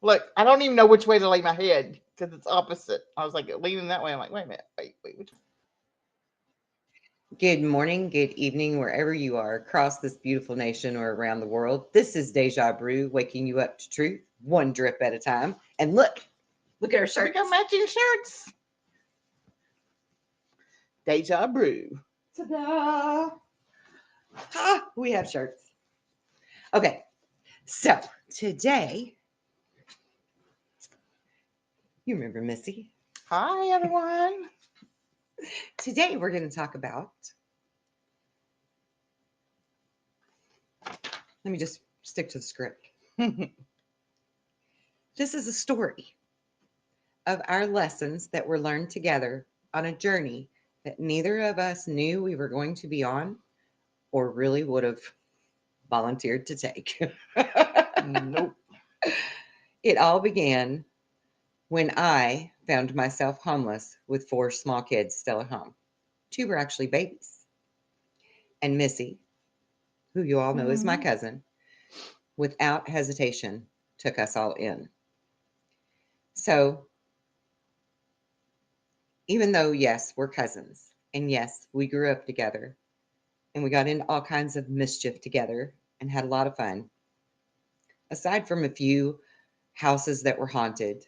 Look, I don't even know which way to lay my head because it's opposite. I was like leaning that way. I'm like, wait a minute, wait, which? Good morning, good evening, wherever you are across this beautiful nation or around the world. This is Deja Brew, waking you up to truth, one drip at a time. And look at our We shirts. got matching shirts. Deja Brew. Ta-da! We have shirts. Okay, so today, you remember Missy? Hi, everyone. Today we're going to talk about, let me just stick to the script. This is a story of our lessons that were learned together on a journey that neither of us knew we were going to be on or really would have volunteered to take. Nope. It all began when I found myself homeless with 4 small kids still at home. 2 were actually babies. And Missy, who you all know is my Mhm. cousin, without hesitation took us all in. So, even though, yes, we're cousins, and yes, we grew up together, and we got into all kinds of mischief together and had a lot of fun, aside from a few houses that were haunted,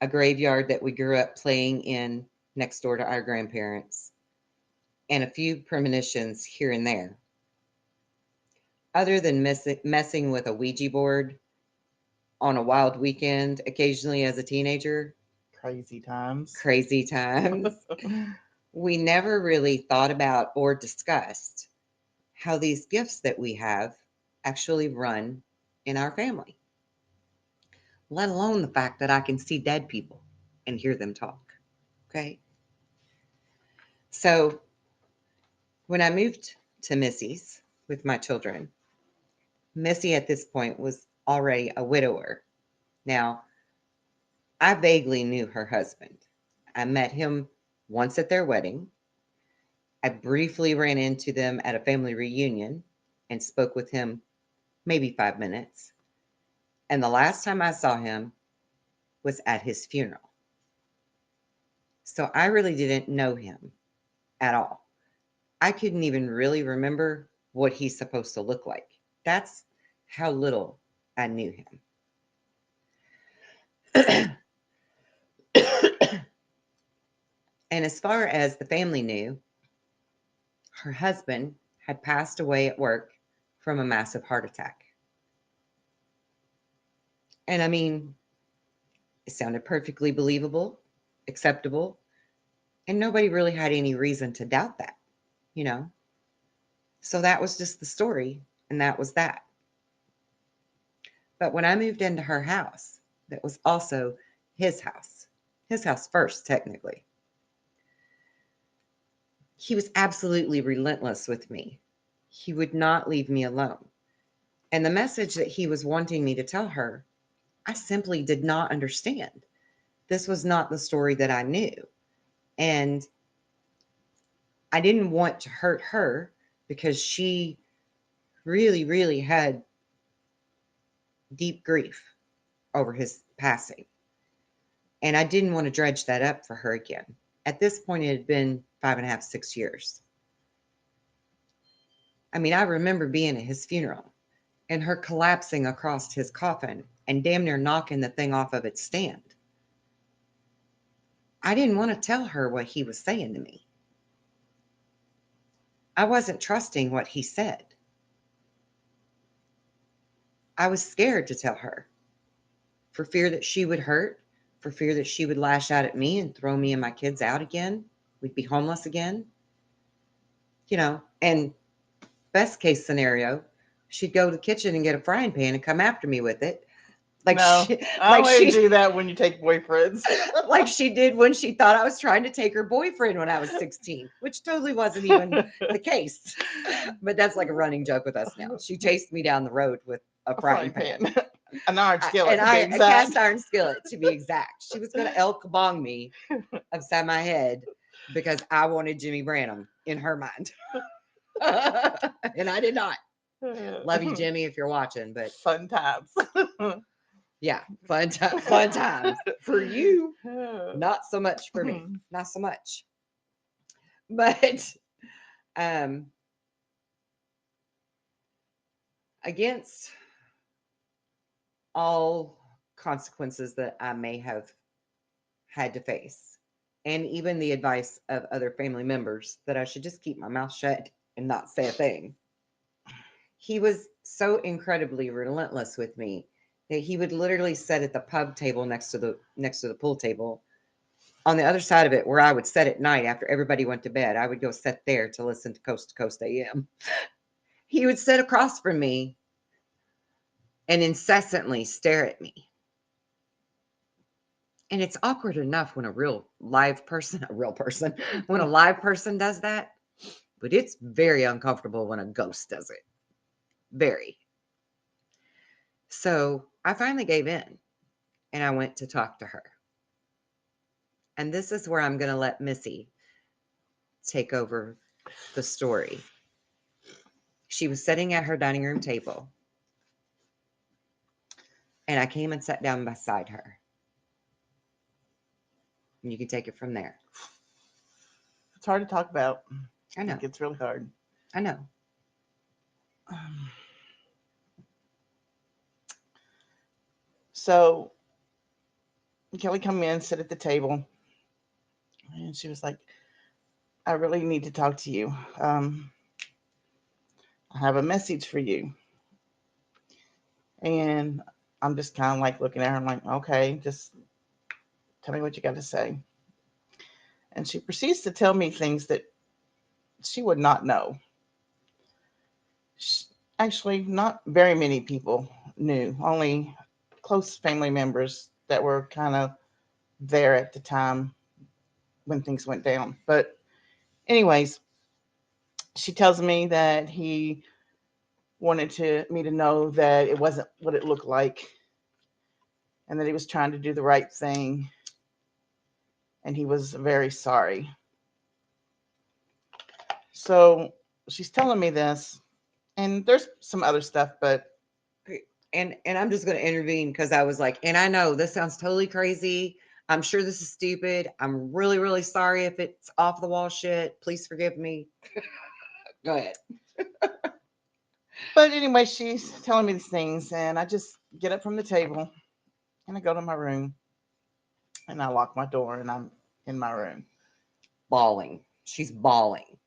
a graveyard that we grew up playing in next door to our grandparents, and a few premonitions here and there. Other than messing with a Ouija board on a wild weekend, occasionally as a teenager, Crazy times. crazy times, we never really thought about or discussed how these gifts that we have actually run in our family, let alone the fact that I can see dead people and hear them talk. Okay. So when I moved to Missy's with my children, Missy at this point was already a widower. Now, I vaguely knew her husband. I met him once at their wedding. I briefly ran into them at a family reunion and spoke with him maybe 5 minutes. And the last time I saw him was at his funeral. So I really didn't know him at all. I couldn't even really remember what he's supposed to look like. That's how little I knew him. And as far as the family knew, her husband had passed away at work from a massive heart attack. And I mean, it sounded perfectly believable, acceptable, and nobody really had any reason to doubt that, you know? So that was just the story, and that was that. But when I moved into her house, that was also his house first, technically, he was absolutely relentless with me. He would not leave me alone. And the message that he was wanting me to tell her, I simply did not understand. This was not the story that I knew. And I didn't want to hurt her because she really, really had deep grief over his passing. And I didn't want to dredge that up for her again. At this point, it had been 5.5, 6 years. I mean, I remember being at his funeral and her collapsing across his coffin and damn near knocking the thing off of its stand. I didn't want to tell her what he was saying to me. I wasn't trusting what he said. I was scared to tell her for fear that she would hurt, for fear that she would lash out at me and throw me and my kids out again. We'd be homeless again. And best case scenario, she'd go to the kitchen and get a frying pan and come after me with it. Like No, she I like only she do that when you take boyfriends. like she did when she thought I was trying to take her boyfriend when I was 16, which totally wasn't even the case. But that's like a running joke with us now. She chased me down the road with a A frying frying pan. pan, an iron skillet And to be a cast exact. iron skillet to be exact. She was going to El Kabong me upside my head because I wanted Jimmy Branham in her mind. And I did not. Love you, Jimmy, if you're watching, but Fun times. Yeah, fun times for you. Not so much for me. Not so much. But um, against all consequences that I may have had to face, and even the advice of other family members that I should just keep my mouth shut and not say a thing, he was so incredibly relentless with me that he would literally sit at the pub table next to the pool table on the other side of it, where I would sit at night after everybody went to bed. I would go sit there to listen to Coast AM. He would sit across from me and incessantly stare at me. And it's awkward enough when a real person, when a live person does that, but it's very uncomfortable when a ghost does it. Very. So I finally gave in and I went to talk to her. And this is where I'm going to let Missy take over the story. She was sitting at her dining room table, and I came and sat down beside her. And you can take it from there. It's hard to talk about. I know. It gets really hard. I know. So Kelly come in, sit at the table, and she was like, "I really need to talk to you. I have a message for you." And I'm just kind of like looking at her. I'm like, "Okay, just tell me what you got to say." And she proceeds to tell me things that she would not know. Sh Actually, not very many people knew. Only close family members that were kind of there at the time when things went down. But anyways, she tells me that he wanted to me to know that it wasn't what it looked like, and that he was trying to do the right thing, and he was very sorry. So she's telling me this, and there's some other stuff, but And I'm just going to intervene because I was like, and I know this sounds totally crazy. I'm sure this is stupid. I'm really, really sorry if it's off the wall shit. Please forgive me. Go ahead. anyway, she's telling me these things, and I just get up from the table and I go to my room and I lock my door and I'm in my room. Bawling. She's bawling.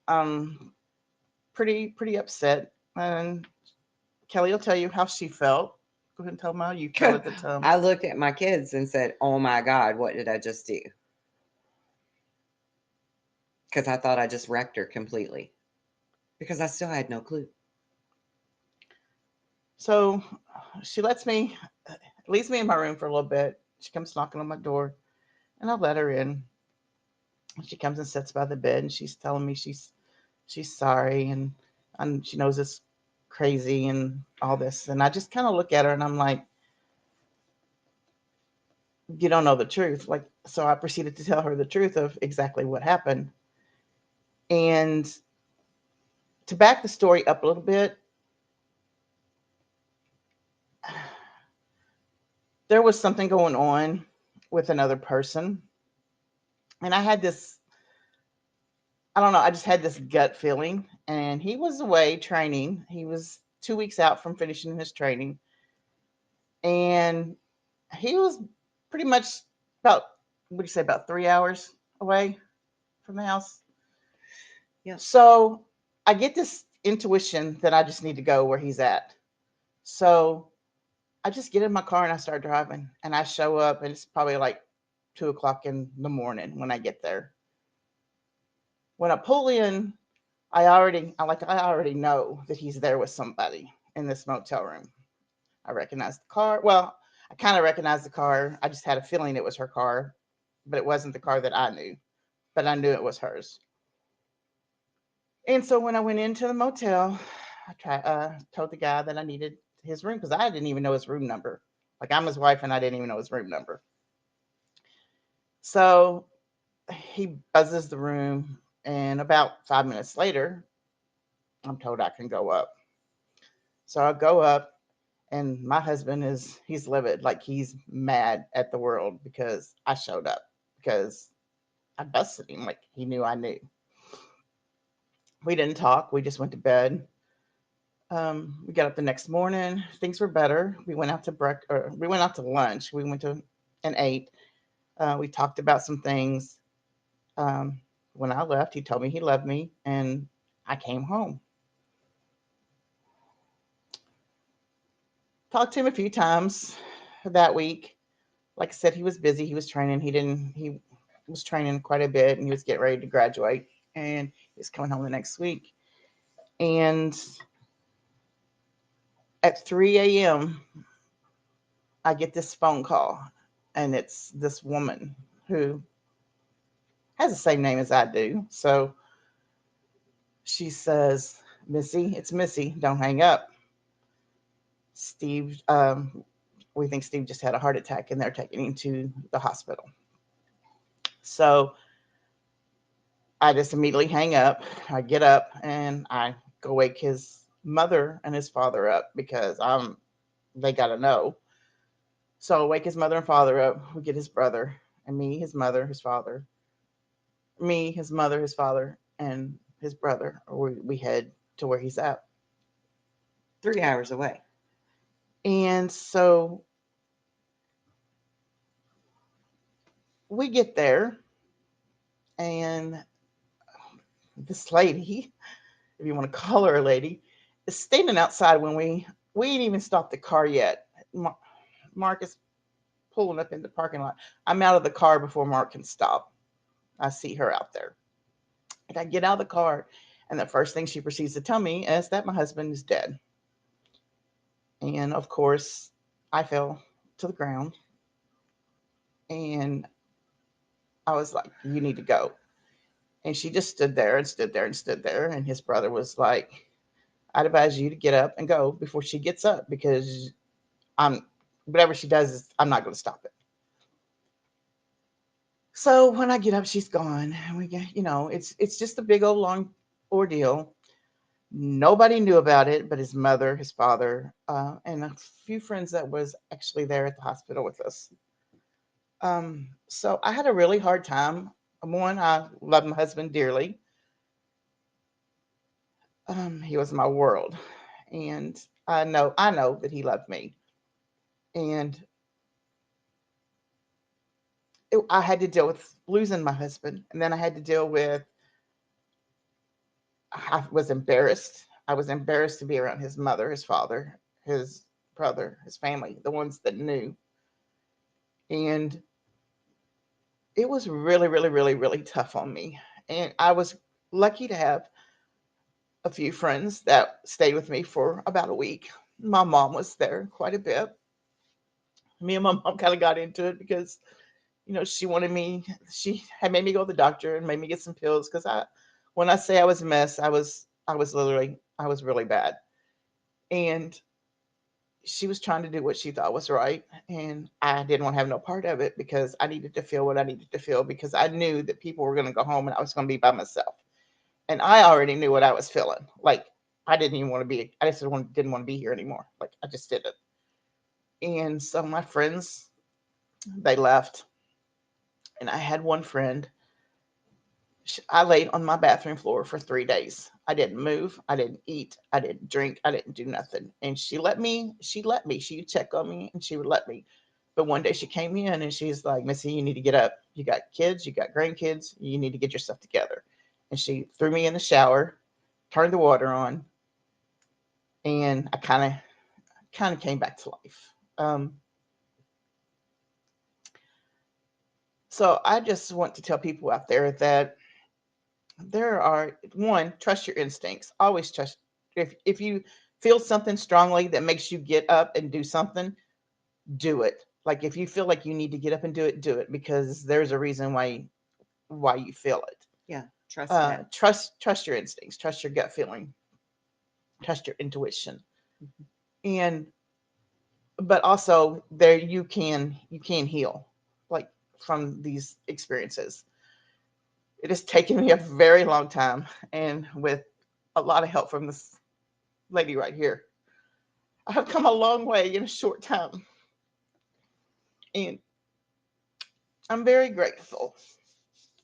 Pretty upset, and Kelly will tell you how she felt. Go ahead and tell them how you felt at the time. I looked at my kids and said, "Oh my God, what did I just do?" Because I thought I just wrecked her completely. Because I still had no clue. So she leaves me in my room for a little bit. She comes knocking on my door, and I let her in. She comes and sits by the bed, and she's telling me she's sorry, and she knows it's crazy and all this. And I just kind of look at her, and I'm like, "You don't know the truth." Like, so I proceeded to tell her the truth of exactly what happened. And to back the story up a little bit, there was something going on with another person, and I don't know, I just had this gut feeling. And he was away training. He was 2 weeks out from finishing his training, and he was pretty much about, what do you say, about 3 hours away from the house. Yeah. So I get this intuition that I just need to go where he's at. So I just get in my car and I start driving, and I show up, and it's probably like 2 o'clock in the morning when I get there. When I pull in, I already know that he's there with somebody in this motel room. I recognize the car. Well, I kind of recognize the car. I just had a feeling it was her car, but it wasn't the car that I knew. But I knew it was hers. And so when I went into the motel, told the guy that I needed his room because I didn't even know his room number. Like, I'm his wife and I didn't even know his room number. So he buzzes the room, and about 5 minutes later, I'm told I can go up. So I go up, And my husband he's livid, like he's mad at the world because I showed up, because I busted him, like he knew I knew. We didn't talk. We just went to bed. We got up the next morning. Things were better. We went out to we went out to lunch. We went to and ate. We talked about some things. Um, when I left, he told me he loved me, and I came home. Talked to him a few times that week. Like I said, he was busy. He was training. He was training quite a bit, and he was getting ready to graduate, and he was coming home the next week. And at 3 a.m., I get this phone call, and it's this woman who has the same name as I do. So she says, "Missy, it's Missy. Don't hang up. Steve, we think Steve just had a heart attack, and they're taking him to the hospital." So I just immediately hang up. I get up and I go wake his mother and his father up because they gotta know. So I wake his mother and father up. We get his brother and me, his mother, his father, me, his mother, his father, and his brother. We head to where he's at. 3 hours away. And so we get there, and this lady, if you want to call her a lady, is standing outside when we ain't even stopped the car yet. Mark is pulling up in the parking lot. I'm out of the car before Mark can stop. I see her out there. And I get out of the car, and the first thing she proceeds to tell me is that my husband is dead. And of course, I fell to the ground, and I was like, "You need to go." And she just stood there and stood there and stood there. And his brother was like, "I'd advise you to get up and go before she gets up, because I'm whatever she does is I'm not going to stop it." So when I get up, she's gone. And we get, it's just a big old long ordeal. Nobody knew about it but his mother, his father, and a few friends that was actually there at the hospital with us. So I had a really hard time. One, I love my husband dearly. He was my world, and I know that he loved me, and I had to deal with losing my husband, and then I had to deal with. I was embarrassed. I was embarrassed to be around his mother, his father, his brother, his family, the ones that knew. And it was really, really, really, really tough on me. And I was lucky to have a few friends that stayed with me for about a week. My mom was there quite a bit. Me and my mom kind of got into it because, she wanted me, she had made me go to the doctor and made me get some pills because when I say I was a mess, I was really bad. And she was trying to do what she thought was right, and I didn't want to have no part of it because I needed to feel what I needed to feel, because I knew that people were going to go home and I was going to be by myself, and I already knew what I was feeling. Like I didn't even want to be. I just didn't want to be here anymore. Like I just didn't. And so my friends, they left, and I had one friend. I laid on my bathroom floor for 3 days. I didn't move. I didn't eat. I didn't drink. I didn't do nothing. And she let me. She let me. She would check on me, and she would let me. But one day she came in and she's like, "Missy, you need to get up. You got kids. You got grandkids. You need to get yourself together." And she threw me in the shower, turned the water on, and I kind of came back to life. So I just want to tell people out there that there are, one, trust your instincts. Always trust. If you feel something strongly that makes you get up and do something, do it. Like if you feel like you need to get up and do it, because there's a reason why you feel it. Yeah, trust that. Trust your instincts, trust your gut feeling, trust your intuition. Mhm. And but also there you can heal, like, from these experiences. It has taken me a very long time, and with a lot of help from this lady right here. I have come a long way in a short time, and I'm very grateful.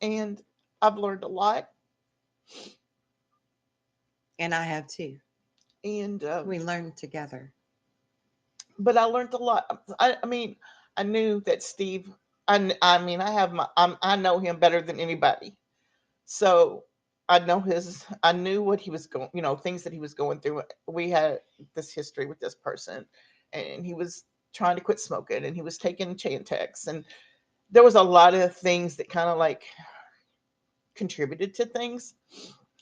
And I've learned a lot. And I have too. And We learned together. but I learned a lot. I mean, I knew that Steve. I mean, I have I know him better than anybody. So I know his. I knew what he was going. You know, things that he was going through. We had this history with this person, and he was trying to quit smoking, and he was taking Chantix, and there was a lot of things that kind of like contributed to things.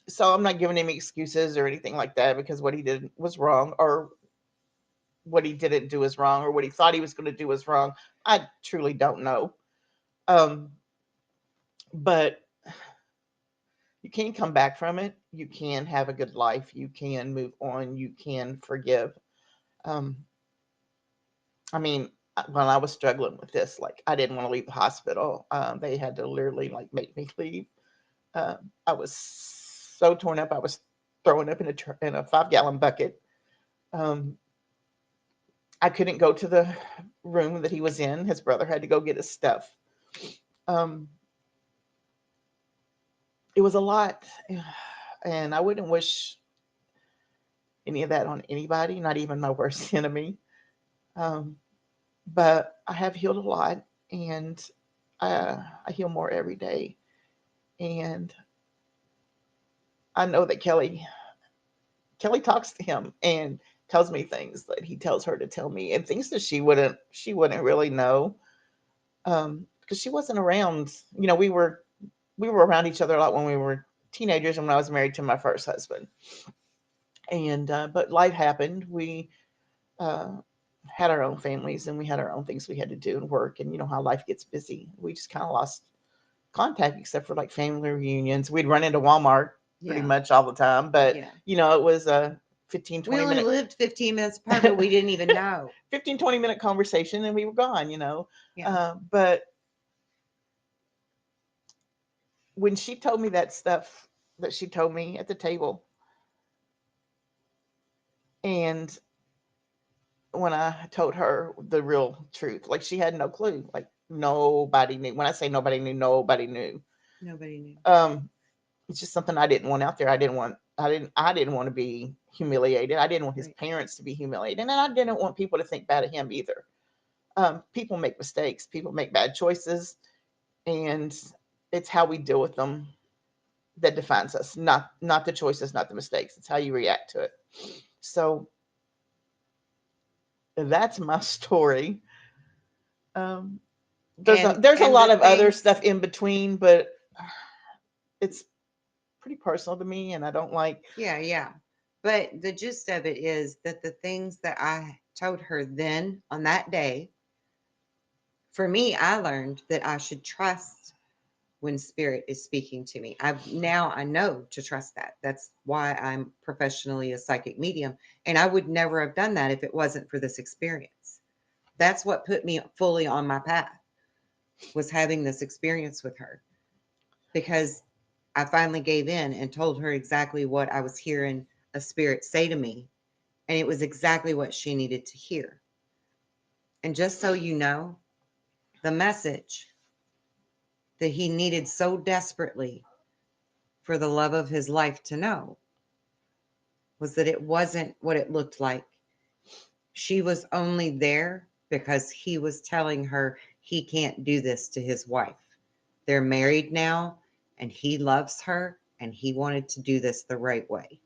So I'm not giving him excuses or anything like that because what he did was wrong, or what he didn't do is wrong, or what he thought he was going to do was wrong. I truly don't know. Um, but you can come back from it. You can have a good life. You can move on. You can forgive. Um, I mean, when I was struggling with this, like I didn't want to leave the hospital. They had to literally like make me leave. I was so torn up. I was throwing up in a 5 gallon bucket. Um, I couldn't go to the room that he was in. His brother had to go get his stuff. Um, it was a lot, and I wouldn't wish any of that on anybody, not even my worst enemy. Um, but I have healed a lot, and I heal more every day. And I know that Kelly talks to him and tells me things that he tells her to tell me, and things that she wouldn't really know, because she wasn't around. You know, we were around each other a lot when we were teenagers and when I was married to my first husband. And but life happened. We uh, had our own families and we had our own things we had to do and work. And you know how life gets busy. We just kind of lost contact except for like family reunions. We'd run into Walmart pretty Yeah. much all the time. But, Yeah. you know, it was a 15, We 20 only minute lived 15 minutes apart, but we didn't even know. 15, 20 minute conversation and we were gone, you know. Yeah. But when she told me that stuff that she told me at the table, and when I told her the real truth, like she had no clue, like nobody knew. When I say nobody knew, nobody knew. Nobody knew. Um, it's just something I didn't want out there. I didn't want to be humiliated. I didn't want his Right. parents to be humiliated, and I didn't want people to think bad of him either. People make mistakes, people make bad choices, and it's how we deal with them that defines us, not the choices, not the mistakes. It's how you react to it. So that's my story. Um, there's a And the lot of other things, stuff in between, but it's pretty personal to me, and I don't like. yeah, yeah. But the gist of it is that the things that I told her then on that day, for me, I learned that I should trust when spirit is speaking to me. I know to trust that. That's why I'm professionally a psychic medium, and I would never have done that if it wasn't for this experience. That's what put me fully on my path, was having this experience with her, because I finally gave in and told her exactly what I was hearing a spirit say to me, and it was exactly what she needed to hear. And just so you know, the message that he needed so desperately for the love of his life to know was that it wasn't what it looked like. She was only there because he was telling her he can't do this to his wife. They're married now, and he loves her, and he wanted to do this the right way.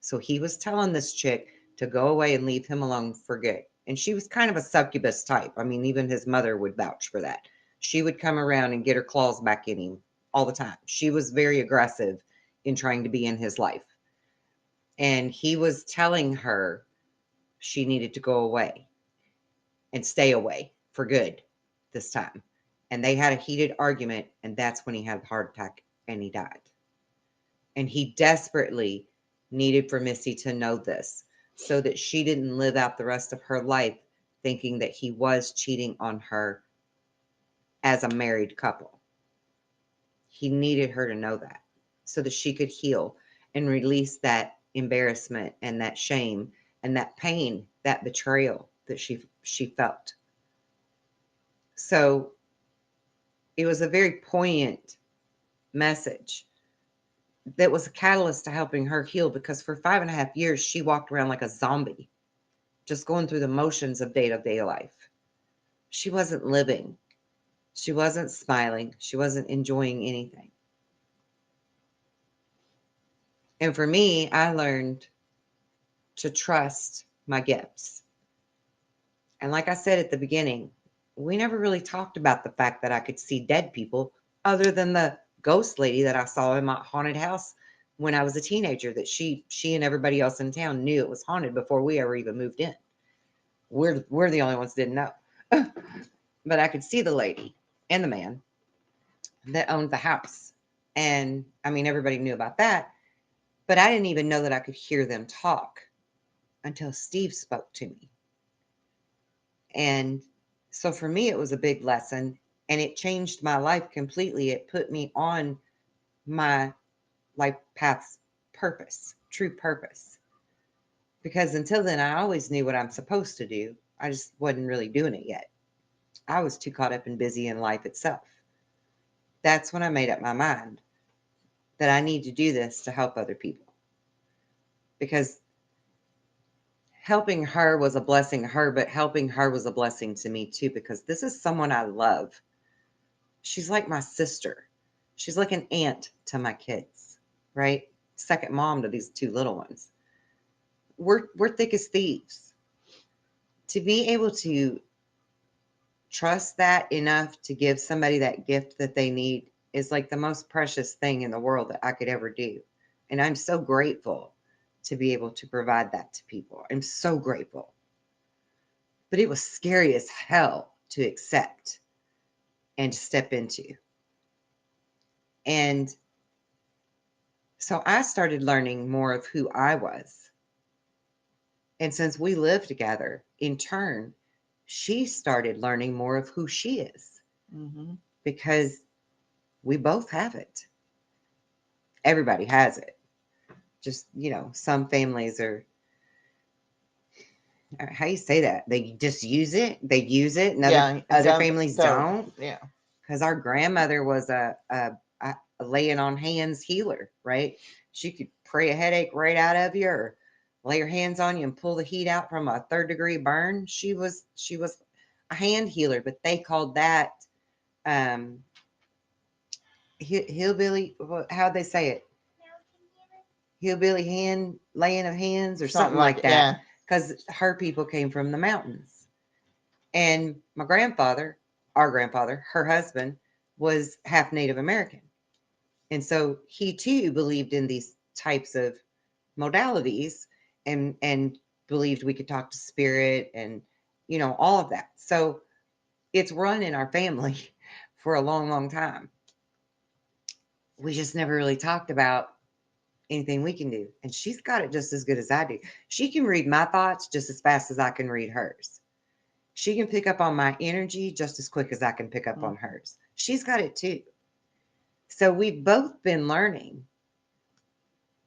So he was telling this chick to go away and leave him alone for good. And she was kind of a succubus type. I mean, even his mother would vouch for that. She would come around and get her claws back in him all the time. She was very aggressive in trying to be in his life. And he was telling her she needed to go away and stay away for good this time. And they had a heated argument, and that's when he had a heart attack and he died. And he desperately needed for Missy to know this so that she didn't live out the rest of her life thinking that he was cheating on her as a married couple. He needed her to know that so that she could heal and release that embarrassment and that shame and that pain, that betrayal that she felt. So it was a very poignant message that was a catalyst to helping her heal, because for 5.5 years she walked around like a zombie, just going through the motions of day-to-day life. She wasn't living. She wasn't smiling. She wasn't enjoying anything. And for me, I learned to trust my gifts. And like I said at the beginning, we never really talked about the fact that I could see dead people, other than the ghost lady that I saw in my haunted house when I was a teenager, that she and everybody else in town knew it was haunted before we ever even moved in. We're the only ones that didn't know. But I could see the lady and the man that owned the house. And I mean, everybody knew about that, but I didn't even know that I could hear them talk until Steve spoke to me. And so for me, it was a big lesson, and it changed my life completely. It put me on my life path's purpose, true purpose. Because until then, I always knew what I'm supposed to do. I just wasn't really doing it yet. I was too caught up and busy in life itself. That's when I made up my mind that I need to do this to help other people. Because helping her was a blessing to her, but helping her was a blessing to me too, because this is someone I love. She's like my sister. She's like an aunt to my kids, right? Second mom to these two little ones. We're thick as thieves. To be able to trust that enough to give somebody that gift that they need is like the most precious thing in the world that I could ever do. And I'm so grateful to be able to provide that to people. I'm so grateful. But it was scary as hell to accept and to step into. And so I started learning more of who I was. And since we live together, in turn, she started learning more of who she is, Mm-hmm. because we both have it. Everybody has it. Just, some families are, how you say that? They just use it. They use it, and other Yeah, and other some families don't. don't. Yeah. Because our grandmother was a laying on hands healer, right? She could pray a headache right out of you, or lay her hands on you and pull the heat out from a third-degree burn. She was a hand healer, but they called that um, hillbilly. How'd they say it? Hillbilly hand laying of hands or Something something like like it. that. Yeah. Because her people came from the mountains, and my grandfather, our grandfather, her husband, was half Native American. And so he too believed in these types of modalities, and believed we could talk to spirit, and all of that. So it's run in our family for a long, long time. We just never really talked about anything we can do. And she's got it just as good as I do. She can read my thoughts just as fast as I can read hers. She can pick up on my energy just as quick as I can pick up Mm. on hers. She's got it too. So we've both been learning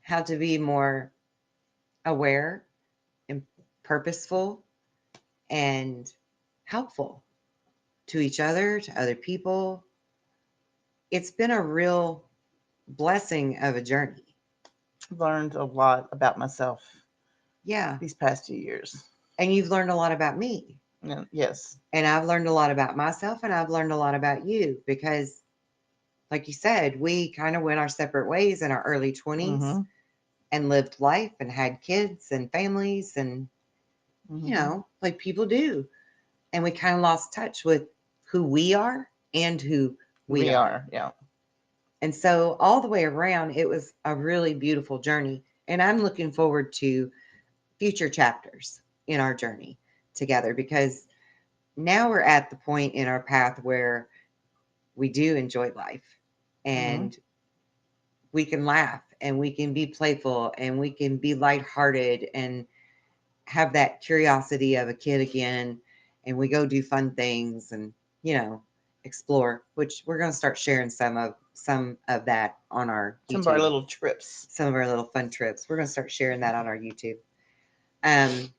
how to be more aware and purposeful and helpful to each other, to other people. It's been a real blessing of a journey. I've learned a lot about myself Yeah. these past 2 years. And you've learned a lot about me. Yeah, yes. And I've learned a lot about myself, and I've learned a lot about you, because, like you said, we kind of went our separate ways in our early 20s Mm-hmm. and lived life and had kids and families, and, Mm-hmm. like people do. And we kind of lost touch with who we are and who we We are. are. Yeah. And so, all the way around, it was a really beautiful journey. And I'm looking forward to future chapters in our journey together, because now we're at the point in our path where we do enjoy life, Mm-hmm. and we can laugh, and we can be playful, and we can be lighthearted, and have that curiosity of a kid again. And we go do fun things, and, you know, explore, which we're going to start sharing some of that on our Some of our YouTube. little trips. Some of our little fun trips. We're going to start sharing that on our YouTube. Um,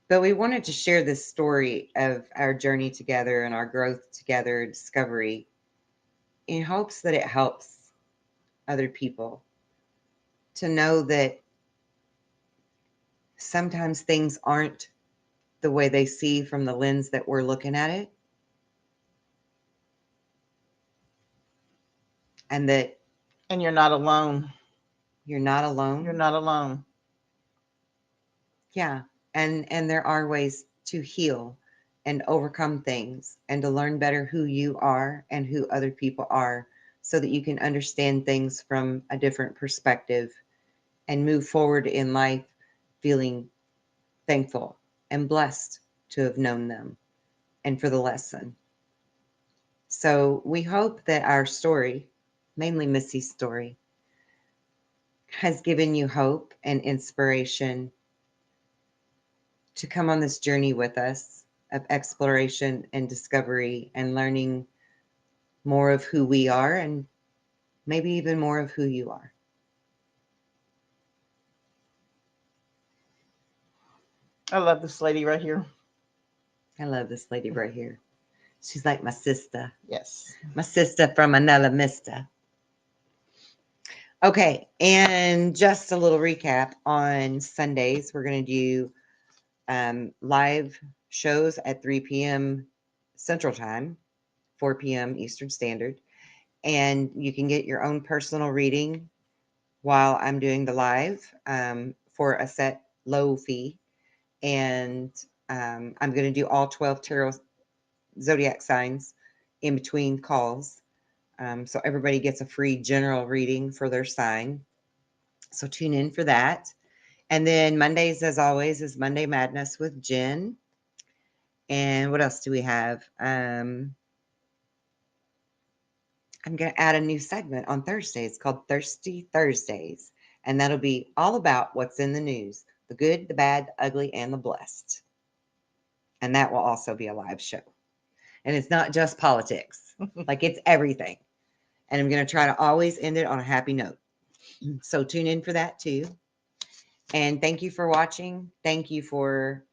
but we wanted to share this story of our journey together and our growth together, discovery, in hopes that it helps other people to know that sometimes things aren't the way they see from the lens that we're looking at it. And that And you're not alone. you're not You're alone. not alone. Yeah. And there are ways to heal and overcome things and to learn better who you are and who other people are so that you can understand things from a different perspective and move forward in life feeling thankful and blessed to have known them and for the lesson. So we hope that our story, mainly Missy's story, has given you hope and inspiration to come on this journey with us of exploration and discovery and learning more of who we are and maybe even more of who you are. I love this lady right here. I love this lady right here. She's like Yes. my sister from another mister. Okay, and just a little recap on Sundays, we're going to do live shows at 3 p.m. Central Time, 4 p.m. Eastern Standard. And you can get your own personal reading while I'm doing the live for a set low fee. And I'm going to do all 12 tarot zodiac signs in between calls. So everybody gets a free general reading for their sign. So tune in for that. And then Mondays, as always, is Monday Madness with Jen. And what else do we have? I'm going to add a new segment on Thursdays called Thirsty Thursdays. And that'll be all about what's in the news, the good, the bad, the ugly, and the blessed. And that will also be a live show. And it's not just politics, like it's everything. And I'm going to try to always end it on a happy note. So tune in for that too. And thank you for watching. Thank you for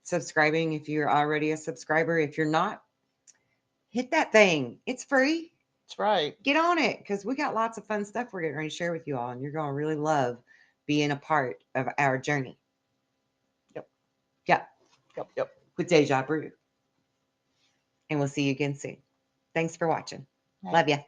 subscribing if you're already a subscriber. If you're not, hit that thing. It's free. That's right. Get on it because we got lots of fun stuff we're getting ready to share with you all, and you're going to really love being a part of our journey. Yep. Yeah, Yep. Yep. with Deja Brew. And we'll see you again soon. Thanks for watching. Right. Love ya.